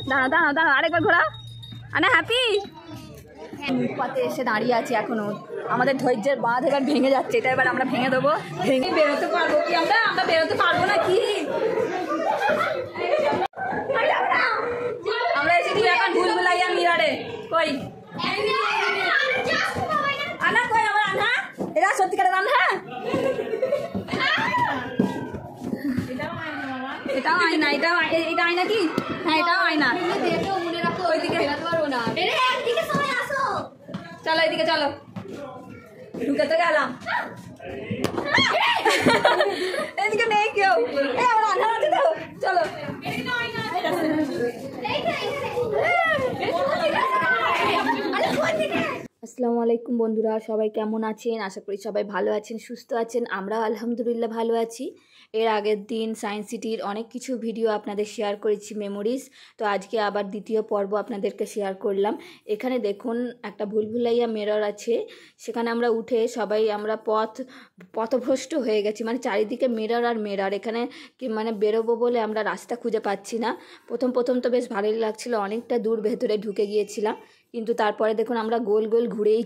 দাঁড়া দাঁড়া দাঁড়া আরেকবার ঘোরা আনা হ্যাপি পাতে এসে দাঁড়িয়ে আছি এখনো আমাদের ধৈর্যের বাঁধ এবার ভেঙে যাচ্ছে এটা এবার আমরা ভেঙে দেবো ভেঙে বেরোতে পারবো কি আমরা বেরোতে পারবো না কি আমরা এসেছি এখন ভুলভুলাইয়া মিরারে কই আনা কই আমার আনা এরা সত্যিকারের আনা এটাও আয়না এটা আয়না কি হ্যাঁ এটাও আয়না চলো এদিকে চলো ঢুকে তো গেলাম এদিকে নেই কেউ আমার আধার আছে তো চলো আসসালামু আলাইকুম বন্ধুরা সবাই কেমন আছেন আশা করি সবাই ভালো আছেন সুস্থ আছেন আমরা আলহামদুলিল্লাহ ভালো আছি এর আগের দিন সায়েন্স সিটির অনেক কিছু ভিডিও আপনাদের শেয়ার করেছি মেমোরিজ তো আজকে আবার দ্বিতীয় পর্ব আপনাদেরকে শেয়ার করলাম এখানে দেখুন একটা ভুলভুলাইয়া মিরর আছে সেখানে আমরা উঠে সবাই আমরা পথভ্রষ্ট হয়ে গেছি মানে চারিদিকে মিরর আর মিরর এখানে কি মানে বেরোবো বলে আমরা রাস্তা খুঁজে পাচ্ছি না প্রথম তো বেশ ভালোই লাগছিল অনেকটা দূর ভেতরে ঢুকে গিয়েছিলাম কিন্তু তারপরে দেখুন আমরা গোল গোল ঘুরেই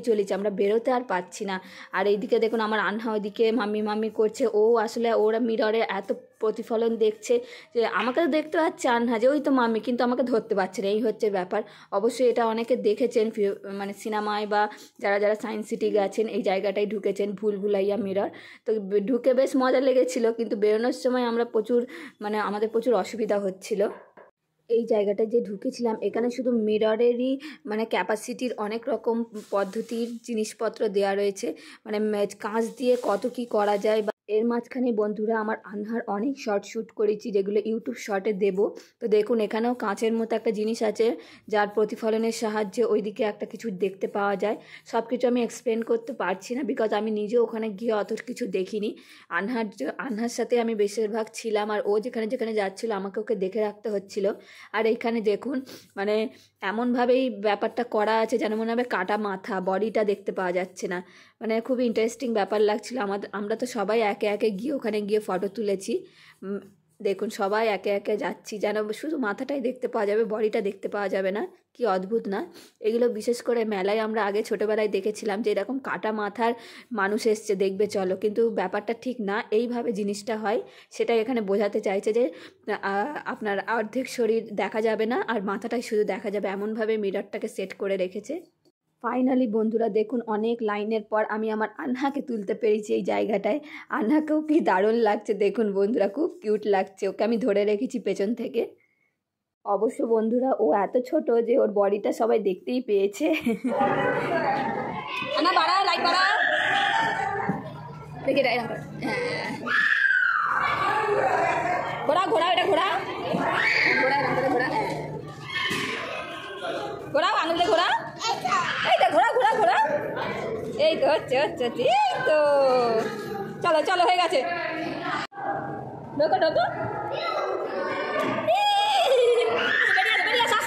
চলেছি আমরা বেরোতে আর পাচ্ছি না আর এইদিকে দেখুন আমার আনহা ওইদিকে মাম্মি করছে ও আসলে ওরা মিররে এত প্রতিফলন দেখছে যে আমাকে তো দেখতে পাচ্ছে আনহা যে ওই তো মাম্মি কিন্তু আমাকে ধরতে পারছে না এই হচ্ছে ব্যাপার অবশ্যই এটা অনেকে দেখেছেন মানে সিনেমায় বা যারা সায়েন্স সিটি গেছেন এই জায়গাটায় ঢুকেছেন ভুলভুলাইয়া মিরর তো ঢুকে বেশ মজা লেগেছিল কিন্তু বেরোনোর সময় আমরা আমাদের প্রচুর অসুবিধা হচ্ছিল এই জায়গাটায় যে ঢুকেছিলাম এখানে শুধু মিররেরই মানে ক্যাপাসিটির অনেক রকম পদ্ধতির জিনিসপত্র দেওয়া রয়েছে মানে কাঁচ দিয়ে কত কি করা যায় বা এর মাঝখানে বন্ধুরা আমার আনহার অনেক শর্ট শ্যুট করেছি যেগুলো ইউটিউব শর্টে দেব তো দেখুন এখানেও কাঁচের মতো একটা জিনিস আছে যার প্রতিফলনের সাহায্যে ওইদিকে একটা কিছু দেখতে পাওয়া যায় সব কিছু আমি এক্সপ্লেন করতে পারছি না বিকজ আমি নিজে ওখানে গিয়ে অত কিছু দেখিনি আনহার সাথে আমি বেশিরভাগ ছিলাম আর ও যেখানে যাচ্ছিলো আমাকে ওকে দেখে রাখতে হচ্ছিল আর এইখানে দেখুন মানে এমনভাবেই ব্যাপারটা করা আছে যেন মনে হবে কাটা মাথা বডিটা দেখতে পাওয়া যাচ্ছে না মানে খুবই ইন্টারেস্টিং ব্যাপার লাগছিল আমরা তো সবাই একে একে গিয়ে ওখানে গিয়ে ফটো তুলেছি দেখুন সবাই একে একে যাচ্ছি যেন শুধু মাথাটাই দেখতে পাওয়া যাবে বডিটা দেখতে পাওয়া যাবে না কি অদ্ভুত না এগুলো বিশেষ করে মেলায় আমরা আগে ছোটোবেলায় দেখেছিলাম যে এরকম কাটা মাথার মানুষ এসছে দেখবে চলো কিন্তু ব্যাপারটা ঠিক না এইভাবে জিনিসটা হয় সেটাই এখানে বোঝাতে চাইছে যে আপনার অর্ধেক শরীর দেখা যাবে না আর মাথাটাই শুধু দেখা যাবে এমনভাবে মিররটাকে সেট করে রেখেছে ফাইনালি বন্ধুরা দেখুন অনেক লাইনের পর আমি আমার আনহাকে তুলতে পেরেছি এই জায়গাটায় আনহাকেও কি দারুণ লাগছে দেখুন বন্ধুরা খুব কিউট লাগছে ওকে আমি ধরে রেখেছি পেছন থেকে অবশ্য বন্ধুরা ও এত ছোট যে ওর বডিটা সবাই দেখতেই পেয়েছে আনা বাড়া লাইক বাড়া দেখে ঘোড়া এটা ঘোড়া আঙুল দিয়ে ঘোড়া এইটা ঘোড়া এই তো হচ্ছে এই তো চলো হয়ে গেছে ঢোকো বেরিয়ে আস্তে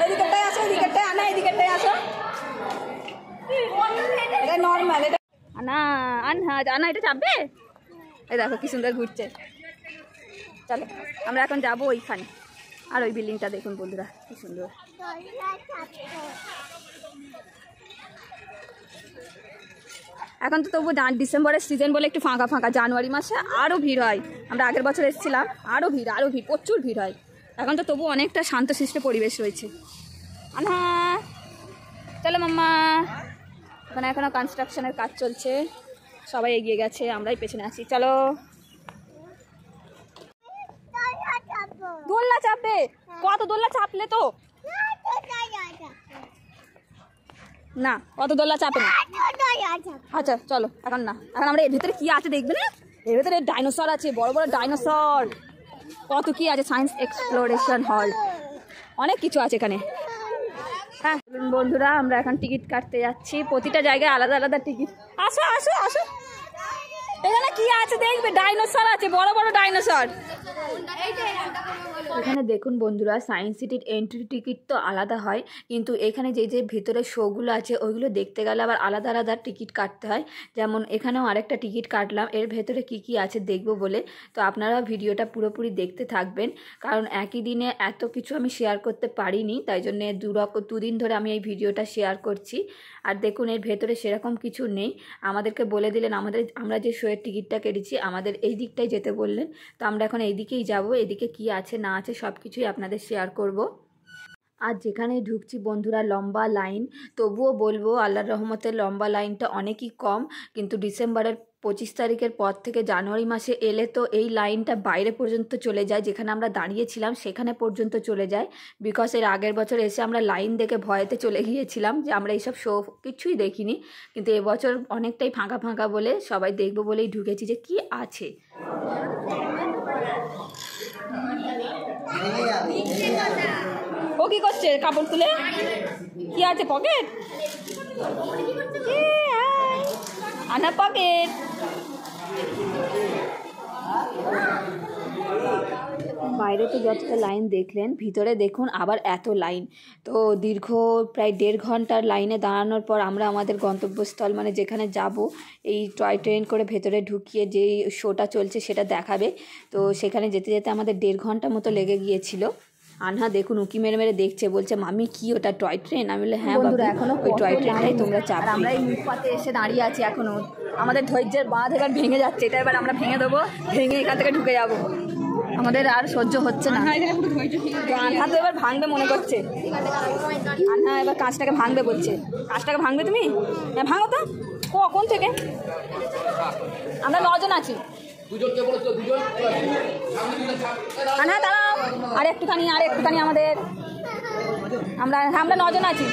এদিকেরটাই আসো আনা এদিকেরটাই আসো এটা নর্মাল এটা আনা এটা চাপবে এই দেখো কি সুন্দর ঘুরছে চলো আমরা এখন যাবো ওইখানে আর ওই বিল্ডিংটা দেখুন বন্ধুরা কি সুন্দর এখন তো তবু ডিসেম্বরের সিজন বলে একটু ফাঁকা জানুয়ারি মাসে আরও ভিড় হয় আমরা আগের বছর এসেছিলাম আরও ভিড় প্রচুর ভিড় হয় এখন তো তবু অনেকটা শান্তশিষ্ট পরিবেশ রয়েছে আনা চলো মাম্মা এখনও কনস্ট্রাকশনের কাজ চলছে সবাই এগিয়ে গেছে আমরাই পেছনে আছি চলো দোলনা চাপবে কত দোলনা চাপলে তো না অত দোলনা চাপে না আচ্ছা চলো এখন আমরা এর ভিতরে কি আছে দেখবে না এর ভিতরে ডাইনোসর আছে বড় ডাইনোসর কত কি আছে সায়েন্স এক্সপ্লোরেশন হল অনেক কিছু আছে এখানে হ্যাঁ বন্ধুরা, আমরা এখন টিকিট কাটতে যাচ্ছি। প্রতিটা জায়গায় আলাদা আলাদা টিকিট। আসো আসো আসো, এখানে কি আছে দেখবে, ডাইনোসর আছে, বড় বড় ডাইনোসর। এখানে দেখুন বন্ধুরা, সায়েন্স সিটির এন্ট্রি টিকিট তো আলাদা হয়, কিন্তু এখানে যে যে ভিতরে শোগুলো আছে ওইগুলো দেখতে গেলে আবার আলাদা আলাদা টিকিট কাটতে হয়। যেমন এখানেও আরেকটা টিকিট কাটলাম এর ভেতরে কি কি আছে দেখবো বলে। তো আপনারা ভিডিওটা পুরোপুরি দেখতে থাকবেন, কারণ একই দিনে এত কিছু আমি শেয়ার করতে পারিনি, তাই জন্যে দুদিন ধরে আমি এই ভিডিওটা শেয়ার করছি। আর দেখুন এর ভেতরে সেরকম কিছু নেই, আমাদেরকে বলে দিলেন আমরা যে শোয়ের টিকিটটা কেটেছি আমাদের এই দিকটাই যেতে বললেন। তো আমরা এখন এই দিকেই যাবো, এদিকে কি আছে না আছে সব কিছুই আপনাদের শেয়ার করব। আর যেখানে ঢুকছি বন্ধুরা লম্বা লাইন, তবুও বলবো আল্লাহর রহমতের লম্বা লাইনটা অনেকই কম। কিন্তু ডিসেম্বরের 25 তারিখের পর থেকে জানুয়ারি মাসে এলে তো এই লাইনটা বাইরে পর্যন্ত চলে যায়, যেখানে আমরা দাঁড়িয়েছিলাম সেখানে পর্যন্ত চলে যায়। বিকজ এর আগের বছর এসে আমরা লাইন দেখে ভয়েতে চলে গিয়েছিলাম যে আমরা এইসব শো কিছুই দেখিনি, কিন্তু এবছর অনেকটাই ফাঁকা ফাঁকা বলে সবাই দেখবো বলেই ঢুকেছি যে কি আছে। ও কি করছে, কাপড় তুলে কি আছে পকেট, আনা পকেট। বাইরে তো যতটা লাইন দেখলেন, ভিতরে দেখুন আবার এত লাইন। তো দীর্ঘ প্রায় 1.5 ঘন্টার লাইনে দাঁড়ানোর পর আমরা আমাদের গন্তব্যস্থল মানে যেখানে যাব, এই টয় ট্রেন করে ভেতরে ঢুকিয়ে যেই শোটা চলছে সেটা দেখাবে। তো সেখানে যেতে যেতে আমাদের 1.5 ঘন্টা মতো লেগে গিয়েছিল। আনহা দেখুন উকি মেরে মেরে দেখছে, বলছে মামি কি ওটা টয় ট্রেন? আমি বলে হ্যাঁ বাবু, এখনো ওই টয় ট্রেনটাই তোমরা চাপ। আমরা এই মুখপাতে এসে দাঁড়িয়ে আছি এখনো, আমাদের ধৈর্যের বাঁধ এবার ভেঙে যাচ্ছে, এটা এবার আমরা ভেঙে দেবো, ভেঙে এখান থেকে ঢুকে যাবো। আমাদের আর সহ্য হচ্ছে না, আনহা তো এবার ভাঙবে মনে করছে। আনহা এবার কাঁচটাকে ভাঙবে বলছে। কাঁচটাকে ভাঙবে তুমি? হ্যাঁ ভাঙো তো। কোন থেকে? আমরা 9 জন আছি। আনহা দাঁড়াও, আর একটুখানি আমাদের, আমরা 9 জন আছি।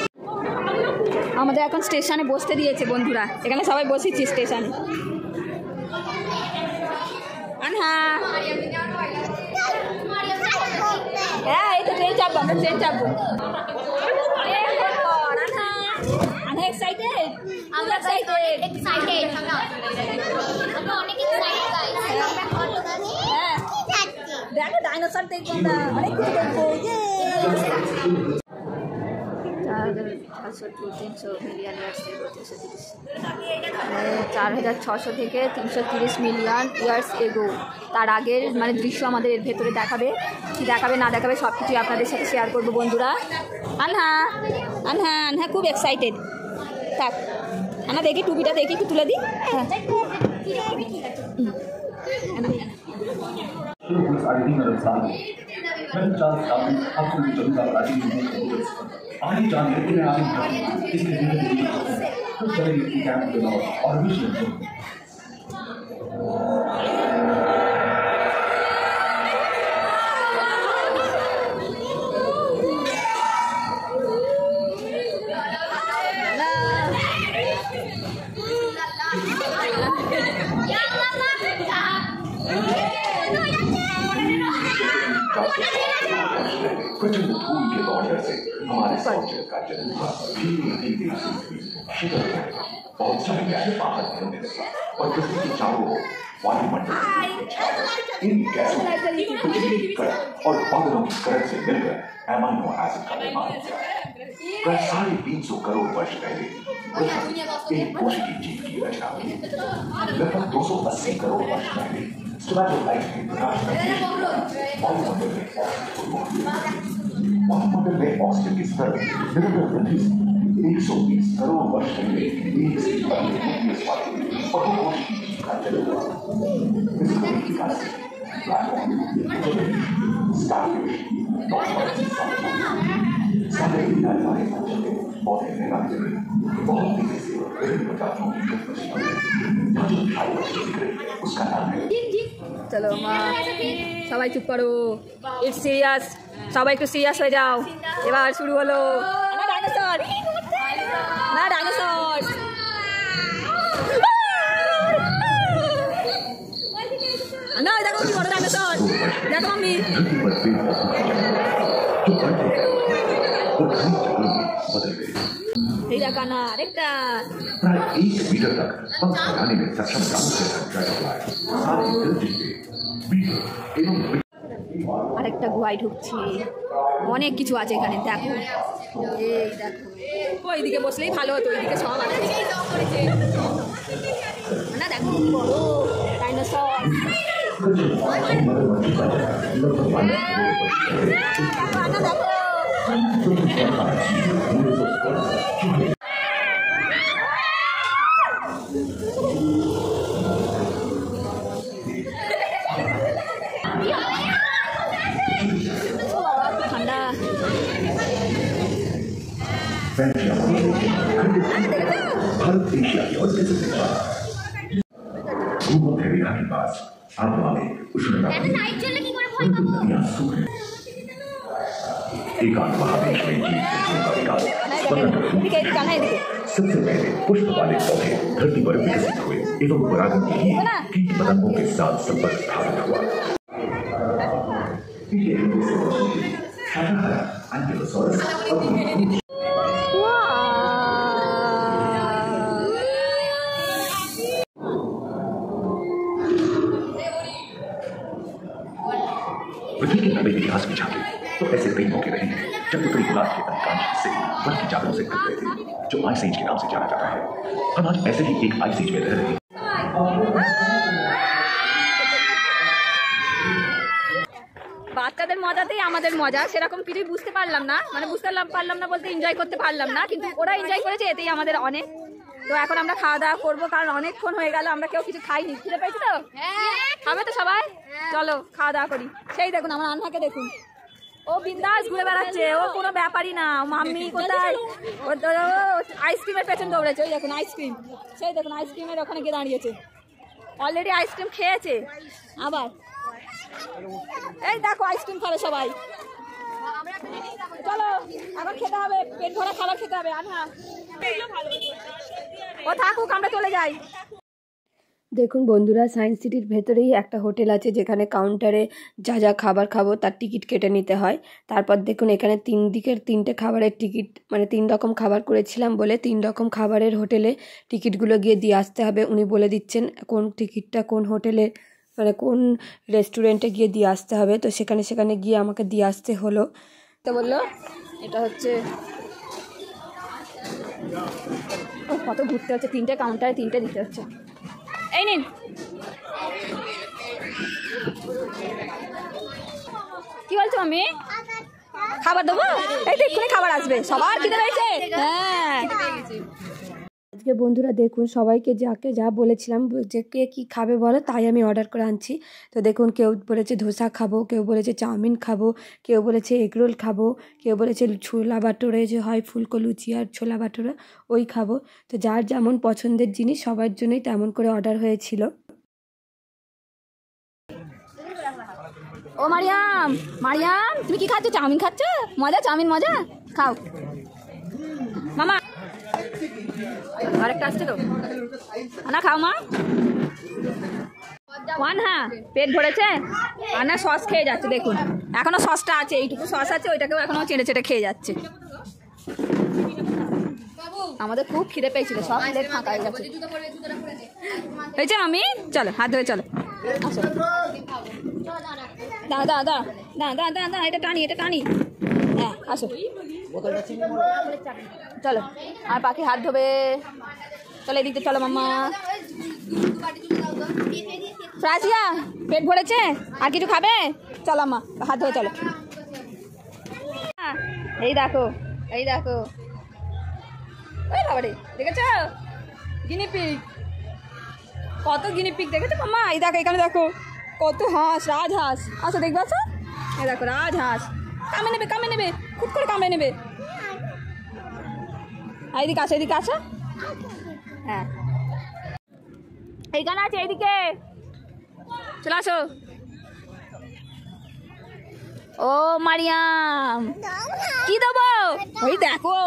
আমাদের এখন স্টেশনে বসতে দিয়েছে বন্ধুরা, এখানে সবাই বসেছি স্টেশনে। আনহা হ্যাঁ এই তো ট্রেন চাপবো, আমরা ট্রেন চাপবো। আনহা এক্সাইটেড? আমরা এক্সাইটেড। হ্যাঁ দেখো ডাইনোসর দেখবো, আমরা অনেক কিছু দেখবো। 4,600 থেকে 330 মিলিয়ন ইয়ার্স এগো, তার আগের মানে দৃশ্য আমাদের এর ভেতরে দেখাবে। কি দেখাবে না দেখাবে সব কিছুই আপনাদের সাথে শেয়ার করবো বন্ধুরা। আনহা খুব এক্সাইটেড। থাক আনা দেখি টুপিটা দেখি, একটু তুলে দিই। হ্যাঁ आगे जाने के लिए आगे इसके लिए कुछ तरह की कैंप बनाओ और विषय प्रचंड धूल के बॉर्डर से हमारे सॉफ्टवेयर का जन्म हुआ। बहुत सारे गैस बाहर निकलने लगे और पृथ्वी के चारों ओर वायुमंडल इन गैसों पृथ्वी की करंट और बादलों की करंट से मिलकर एमाइनो एसिड का निर्माण किया। प्राय 350 करोड़ वर्ष पहले एक कोशिकीय जीव की रचना हुई। लगभग 280 करोड़ वर्ष पहले स्टोमैटोलाइट के प्रकाश वायुमंडल में ऑक्सीजन की स्तर निरंतर वृद्धि से 120 करोड़ वर्ष पहले एक से पहले और वो कोशिकीय जीव का जन्म हुआ। इस कारण से ब्लैक होल, स्टारफिश, सारे वाले पौधे लगाते हुए बहुत तेजी से विभिन्न प्रजातियों की उसका नाम है। চলো মা সবাই চুপ করো, ইটস সিরিয়াস, সবাই একটু সিরিয়াস হয়ে যাও। এবার শুরু হলো। না ডাইনোসর, না ডাইনোসর, না দেখো কি বড় ডাইনোসর, দেখো আমি। बदल गई। प्राय 1 मीटर तक पंख फैलाने में सक्षम रामू जैसा ड्रैगनफ्लाई सारे दिल जीते बीटर एवं আরেকটা গুহায় ঢুকছি। অনেক কিছু আছে এখানে, দেখো। এই দেখো, ওইদিকে বসলেই ভালো হতো, ওইদিকে সব আছে না। দেখো বড় ডাইনোসর। ঠান্ডা। भारत एशिया की और पैसिफिक भूमध्यरेखा के पास आबहवा में उष्णता नदियां सूख एकांत महादेश में जीव जंतुओं का विकास सबसे पहले पुष्प वाले पौधे धरती पर विकसित हुए एवं परागण के लिए कीट पतंगों के साथ संपर्क स्थापित हुआ। पृथ्वी के लंबे इतिहास में झांके तो ऐसे कई मौके रहे हैं जब उत्तरी गोलार्ध के अधिकांश हिस्से बर्फ की चादरों से ढक गए थे, जो आइस एज के नाम से जाना जाता है। हम आज ऐसे ही एक आइस एज में रह रहे हैं। বাচ্চাদের মজাতেই আমাদের মজা, সেরকম কিছুই বুঝতে পারলাম না, মানে বুঝতে পারলাম না বলতে এনজয় করতে পারলাম না, কিন্তু ওরা এনজয় করেছে, এতেই আমাদের অনেক। তো এখন আমরা খাওয়া দাওয়া করবো, কারণ অনেকক্ষণ হয়ে গেল আমরা কেউ কিছু খাইনি। খিদে পেয়েছি তো, খাবে তো সবাই? চলো খাওয়া দাওয়া করি। সেই দেখুন আমার আন্নাকে দেখুন, ও বিন্দাস ঘুরে বেড়াচ্ছে, ও কোনো ব্যাপারই না। মাম্মি কোথায়? ও আইসক্রিমের পেছন দৌড়েছে, ওই দেখুন আইসক্রিম, সেই দেখুন আইসক্রিমের ওখানে গিয়ে দাঁড়িয়েছে, অলরেডি আইসক্রিম খেয়েছে আবার। এই দেখো আইসক্রিম খাবে সবাই। চলো আবার খেতে হবে, পেট ভরা খাবার খেতে হবে। আনা ও থাকুক, আমরা চলে যাই। দেখুন বন্ধুরা, সায়েন্স সিটির ভেতরেই একটা হোটেল আছে যেখানে কাউন্টারে যা যা খাবার খাবো তার টিকিট কেটে নিতে হয়। তারপর দেখুন এখানে 3 দিকের 3টে খাবারের টিকিট, মানে 3 রকম খাবার করেছিলাম বলে 3 রকম খাবারের হোটেলে টিকিটগুলো গিয়ে দিয়ে আসতে হবে। উনি বলে দিচ্ছেন কোন টিকিটটা কোন হোটেলে, মানে কোন রেস্টুরেন্টে গিয়ে দিয়ে আসতে হবে। তো সেখানে গিয়ে আমাকে দিয়ে আসতে হলো। তো বললো এটা হচ্ছে, ও কত ঘুরতে হচ্ছে, 3টে কাউন্টারে 3টে দিতে হচ্ছে। এই নিন, কি বলছো আমি? খাবার দেবো? এই তো এক্ষুনি খাবার আসবে, সবার খিদে পেয়েছে। হ্যাঁ আজকে বন্ধুরা দেখুন সবাইকে যাকে যা বলেছিলাম যে কে কী খাবে বলো, তাই আমি অর্ডার করে আনছি। তো দেখুন কেউ বলেছে ধোসা খাবো, কেউ বলেছে চাউমিন খাবো, কেউ বলেছে এগরোল খাবো, কেউ বলেছে ছোলা বাটোরে যে হয় ফুলকো লুচি আর ছোলা বাটোরে ওই খাবো। তো যার যেমন পছন্দের জিনিস সবার জন্যই তেমন করে অর্ডার হয়েছিল। ও মারিয়াম, মারিয়াম তুমি কি খাচ্ছ? চাউমিন খাচ্ছ? মজা চাউমিন, মজা খাও মামা। আরেকটা আসছে তো, আনা খাও মা। হ্যাঁ পেট ভরেছে, আনা সস খেয়ে যাচ্ছে। দেখুন এখনো সসটা আছে, এইটুকু সস আছে, ওইটাকেও এখনো চেটে চেটে খেয়ে যাচ্ছে। আমাদের খুব খিদে পেয়েছিল, সব প্লেট ফাঁকা হয়ে গেছে। হয়েছে মামি, চলো হাত ধরে চলো, আসো। দা এটা টানি, এটা টানি। হ্যাঁ আসো, চলো। আর বাকি হাত ধোবে, চলো এদিক দিয়ে চলো মাম্মা। ফ্রাজিয়া পেট ভরেছে, আর কিছু খাবে? চলো আম্মা হাত ধরে চলো। এই দেখো, এই দেখো, ওই বাবারে দেখেছো গিনিপিগ, কত গিনিপিগ দেখেছো মাম্মা? এই দেখো এখানে দেখো কত হাঁস, রাজহাঁস। আচ্ছা দেখবে, আচ্ছা এই দেখো রাজহাঁস, কামড়ে নেবে, কামড়ে নেবে, খুব করে কামড়ে নেবে। এইদিকে আসো, এইদিকে আসো। হ্যাঁ এইখানে আছে, এইদিকে চলে আসো। ও মারিয়াম কি দেবো? ওই দেখো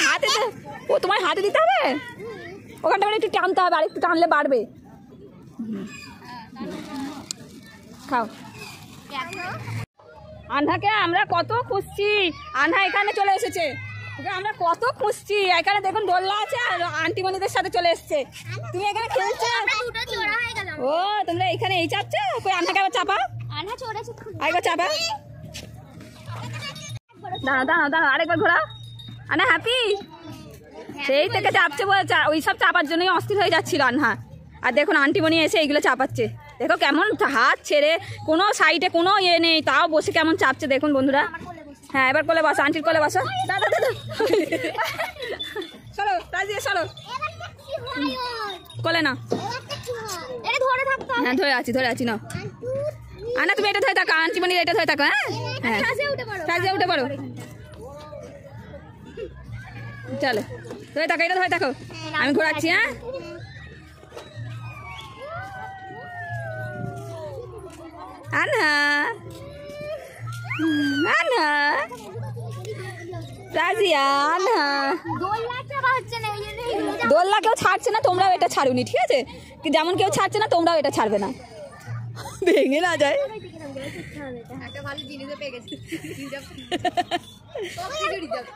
হাতে, ও তোমার হাতে দিতে হবে, ওখানটা মানে একটু টানতে হবে, আর একটু টানলে বাড়বে। খাও। আনহাকে আমরা কত খুঁজছি, আনহা এখানে চলে এসেছে, ওকে আমরা কত খুঁজছি। এখানে দেখুন দোলনা আছে আর আন্টিমণিদের সাথে চলে এসছে। তুমি এখানে খেলছো? ও তোমরা এখানে এই চাপছো? কই আনহাকে আবার চাপা, আরেকবার চাপা। দাঁড়াও দাঁড়াও দাঁড়াও, আরেকবার ঘোরা। আনা হ্যাপি? সেই থেকে চাপছে, ওই সব চাপার জন্যই অস্থির হয়ে যাচ্ছিল আনহা। আর দেখুন আন্টিমণি এসে এইগুলো চাপাচ্ছে, দেখো কেমন হাত ছেড়ে, কোনো সাইডে কোনো ইয়ে নেই, তাও বসে কেমন চাপছে দেখুন বন্ধুরা। হ্যাঁ এবার কোলে বসো, আন্টির কোলে বসো। দাদা দাদা চলো রাজিয়ে চলো কোলে না। হ্যাঁ ধরে আছি ধরে আছি না। আনা তুমি এটা ধরে থাকো, আন্টিমণির এটা ধরে থাকো। হ্যাঁ হ্যাঁ সাজিয়ে উঠে পড়ো, চলো ধরে থাকো, এটা ধরে থাকো, আমি ঘোরাচ্ছি। হ্যাঁ আনা আনা রাজিয়া আনা, দোলনা কেউ ছাড়ছে না, তোমরাও এটা ছাড়ুনি, ঠিক আছে? যেমন কেউ ছাড়ছে না তোমরাও এটা ছাড়বে না, ভেঙে না যায়।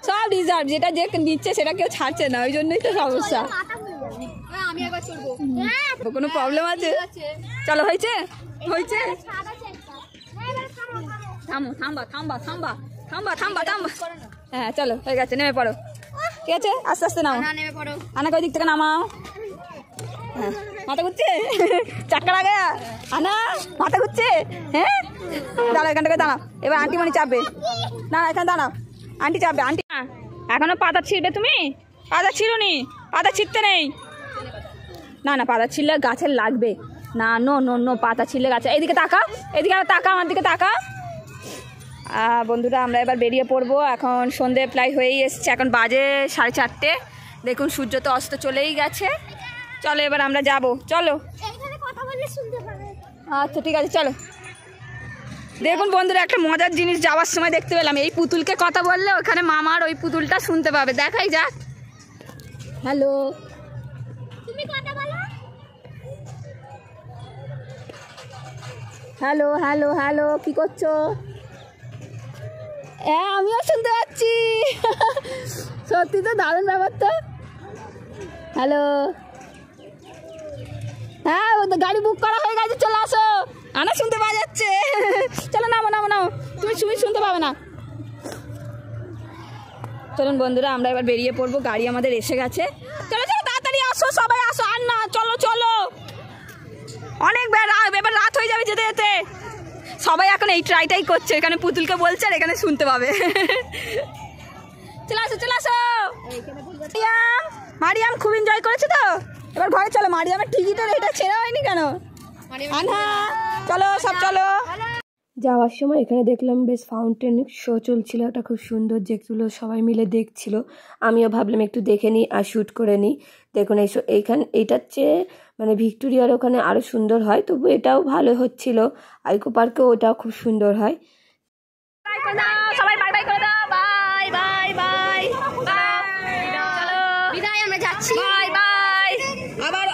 সব রিজার্ভ, যেটা যে নিচ্ছে সেটা কেউ ছাড়ছে না, ওই জন্যই তো সমস্যা। কোনো প্রবলেম আছে? চলো হয়েছে হয়েছে, থামো থামবা থামবা থামবা থামবা থামবা থামবা। হ্যাঁ চলো হয়ে গেছে, নেমে পড়ো, ঠিক আছে? আস্তে আস্তে নাও, আনা ওই দিক থেকে নামাও। হ্যাঁ মাথা ঘুরছে, চাক্কা লাগা আনা, মাথা ঘুরছে। হ্যাঁ দাঁড়াও, এখান থেকে দাঁড়াও, এবার আন্টিমণি চাপবে। না এখানে দাঁড়াও, আন্টি চাপবে। আন্টি এখনো পাতা ছিঁড়বে তুমি? পাতা ছিঁড়ুনি, পাতা ছিঁড়তে নেই। না না পাতা ছিঁড়লে গাছের লাগবে না, নো নো নো, পাতা ছিঁড়লে গাছে। এইদিকে তাকা, এদিকে তাকা, আমার দিকে তাকা। বন্ধুরা আমরা এবার বেরিয়ে পড়বো, এখন সন্ধে প্রায় হয়েই এসছে, এখন বাজে 4:30। দেখুন সূর্য তো অস্ত চলেই গেছে। চলো এবার আমরা যাব, চলো। আচ্ছা ঠিক আছে চলো। দেখুন বন্ধুরা একটা মজার জিনিস যাওয়ার সময় দেখতে পেলাম, এই পুতুলকে কথা বললে ওখানে মামার ওই পুতুলটা শুনতে পাবে, দেখাই যাক। হ্যালো হ্যালো হ্যালো হ্যালো, কি করছো? হ্যাঁ আমিও শুনতে পাচ্ছি, সত্যি তো দারুণ ব্যাপার তো। হ্যালো হ্যাঁ গাড়ি বুক করা হয়ে গেছে, চলে আসো। আনা শুনতে পাওয়া যাচ্ছে, চলো নামো নামো নামো, তুমি শুনতে পাবে না। চলুন বন্ধুরা আমরা এবার বেরিয়ে পড়বো, গাড়ি আমাদের এসে গেছে। চলো চলো তাড়াতাড়ি আসো, সবাই আসো, আর না চলো চলো, অনেক এবার রাত হয়ে যাবে যেতে যেতে। সবাই এখন এই ট্রাইটাই করছে, এখানে পুতুলকে বলছে আর এখানে শুনতে পাবে। চলে আসো চলে আসো। মারিয়াম খুব এনজয় করেছে তো, এবার ঘরে চলো। মারিয়ামের টিকিটের এটা ছেড়া হয়নি কেন? আনহা চলো সব চলো। যাওয়ার সময় এখানে দেখলাম বেশ ফাউন্টেন শো চলছিল, ওটা খুব সুন্দর, যেগুলো সবাই মিলে দেখছিল। আমিও ভাবলাম একটু দেখে নিই আর শ্যুট করে নিই। দেখুন এইখানে এইটার চেয়ে মানে ভিক্টোরিয়ার ওখানে আরও সুন্দর হয়, তবু এটাও ভালো হচ্ছিল। আইকো পার্কেও ওটাও খুব সুন্দর হয়। সবাই বাই বাই করে দাও, বাই বাই বাই চলো বিদায়, আমরা যাচ্ছি, বাই বাই। আবার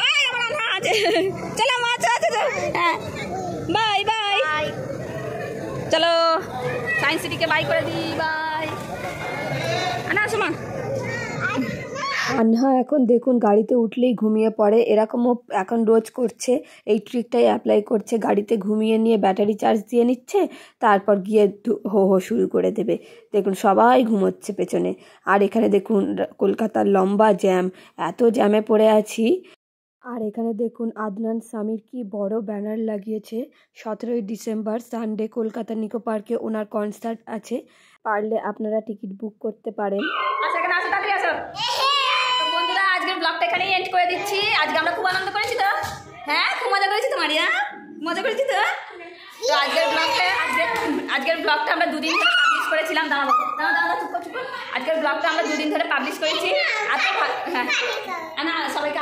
চলো মা চলো, হ্যাঁ বাই বাই, চলো সায়েন্স সিটিকে বাই করে দিই, বাই। আনা আসো মা। আনহা এখন দেখুন গাড়িতে উঠলেই ঘুমিয়ে পড়ে, এরকমও এখন রোজ করছে, এই ট্রিকটাই অ্যাপ্লাই করছে। গাড়িতে ঘুমিয়ে নিয়ে ব্যাটারি চার্জ দিয়ে নিচ্ছে, তারপর গিয়ে হো হো শুরু করে দেবে। দেখুন সবাই ঘুমোচ্ছে পেছনে। আর এখানে দেখুন কলকাতার লম্বা জ্যাম, এত জ্যামে পড়ে আছি। আর এখানে দেখুন আদনান সামির কি বড় ব্যানার লাগিয়েছে, 17ই ডিসেম্বর সানডে কলকাতা নিকো পার্কে ওনার কনসার্ট আছে, পারলে আপনারা টিকিট বুক করতে পারেন। বন্ধুরা আজকের ব্লগটা এখানেই এন্ড করে দিচ্ছি। আজকে আমরা খুব আনন্দ করেছি তো, হ্যাঁ খুব মজা করেছি তো মারিয়া, মজা করেছি তো। তো আজকের ব্লগটা আমরা দুদিন ধরে পাবলিশ করেছিলাম। আজকের ব্লগটা আমরা দুদিন ধরে পাবলিশ করেছি। হ্যাঁ না সবাইকে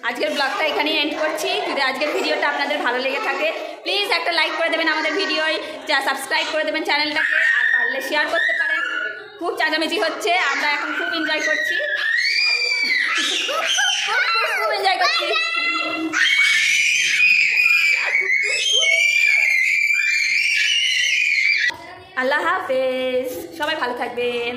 আজকের ব্লগটা এখানেই এন্ড করছি। যদি আজকের ভিডিওটা আপনাদের ভালো লেগে থাকে প্লিজ একটা লাইক করে দেবেন আমাদের ভিডিওয়, সাবস্ক্রাইব করে দেবেন চ্যানেলটাকে, আর পারলে শেয়ার করতে পারেন। খুব চাঁচামেচি হচ্ছে, আমরা এখন খুব এনজয় করছি, খুব এনজয় করছি। আল্লাহ হাফেজ, সবাই ভালো থাকবেন।